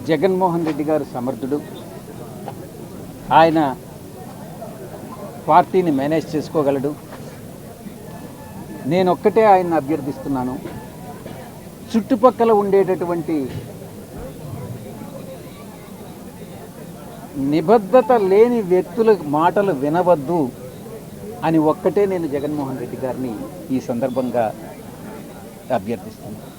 జగన్మోహన్ రెడ్డి గారు సమర్థుడు. ఆయన పార్టీని మేనేజ్ చేసుకోగలడు. నేనొక్కటే ఆయన్ని అభ్యర్థిస్తున్నాను. చుట్టుపక్కల ఉండేటటువంటి నిబద్ధత లేని వ్యక్తుల మాటలు వినవద్దు అని ఒక్కటే నేను జగన్మోహన్ రెడ్డి గారిని ఈ సందర్భంగా అభ్యర్థిస్తున్నాను.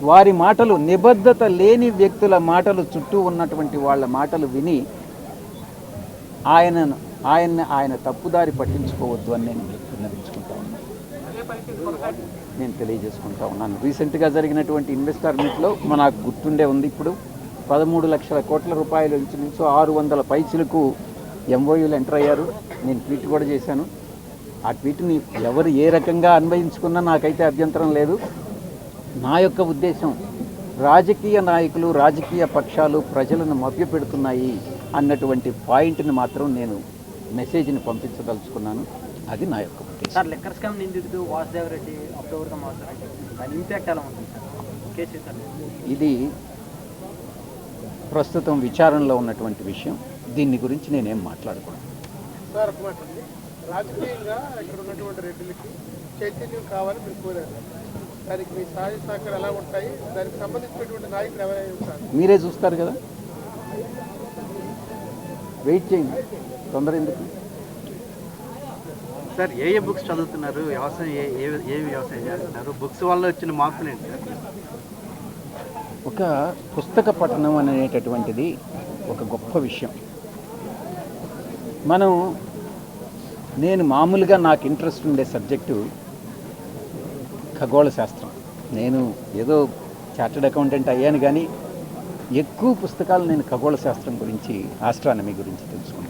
వారి మాటలు, నిబద్ధత లేని వ్యక్తుల మాటలు, చుట్టూ ఉన్నటువంటి వాళ్ళ మాటలు విని ఆయన తప్పుదారి పట్టించుకోవద్దు అని నేను విన్నవించుకుంటా ఉన్నాను, నేను తెలియజేసుకుంటా ఉన్నాను. రీసెంట్గా జరిగినటువంటి ఇన్వెస్టర్ మీట్లో నాకు గుర్తుండే ఉంది. ఇప్పుడు 13 లక్షల కోట్ల రూపాయల నుంచి 600 పైచిలకు ఎంఓయూలు ఎంటర్ అయ్యారు. నేను ట్వీట్ కూడా చేశాను. ఆ ట్వీట్ని ఎవరు ఏ రకంగా అన్వయించుకున్నా నాకైతే అభ్యంతరం లేదు. నా యొక్క ఉద్దేశం, రాజకీయ నాయకులు, రాజకీయ పక్షాలు ప్రజలను మభ్యపెడుతున్నాయి అన్నటువంటి పాయింట్ని మాత్రం నేను మెసేజ్ని పంపించదలుచుకున్నాను. అది నా యొక్క ఉద్దేశం. సార్, లిక్కర్ స్కామ్ నిందితుడు వాసుదేవ్ రెడ్డి అక్టోబర్గా మారుతారు, దాని ఇంపాక్ట్ ఎలా ఉంటుంది కేసు? ఇది ప్రస్తుతం విచారణలో ఉన్నటువంటి విషయం. దీని గురించి నేనేం మాట్లాడుకున్నాను. సార్, రాజకీయంగా ఇక్కడ ఉన్నటువంటి రెడ్డిలకి చైతన్యం కావాలని మీరు కోరారు. దానికి మీ సహాయ సహకారాలు ఎలా ఉంటాయి? దానికి సంబంధించినటువంటి నాయకులు ఎవరైనా ఉంటారు? మీరే చూస్తారు కదా, వెయిట్ చేయండి, తొందర ఎందుకు? సార్, ఏ బుక్స్ చదువుతున్నారు? వ్యవసాయం ఏ వ్యవసాయం చేస్తున్నారు? బుక్స్ వల్ల వచ్చిన మార్పులు ఏంటి సార్? ఒక పుస్తక పఠనం అనేటటువంటిది ఒక గొప్ప విషయం. నేను మామూలుగా నాకు ఇంట్రెస్ట్ ఉండే సబ్జెక్టు ఖగోళ శాస్త్రం. నేను ఏదో చార్టర్డ్ అకౌంటెంట్ అయ్యాను, కానీ ఎక్కువ పుస్తకాలు నేను ఖగోళ శాస్త్రం గురించి, ఆస్ట్రానమీ గురించి తెలుసుకున్నాను.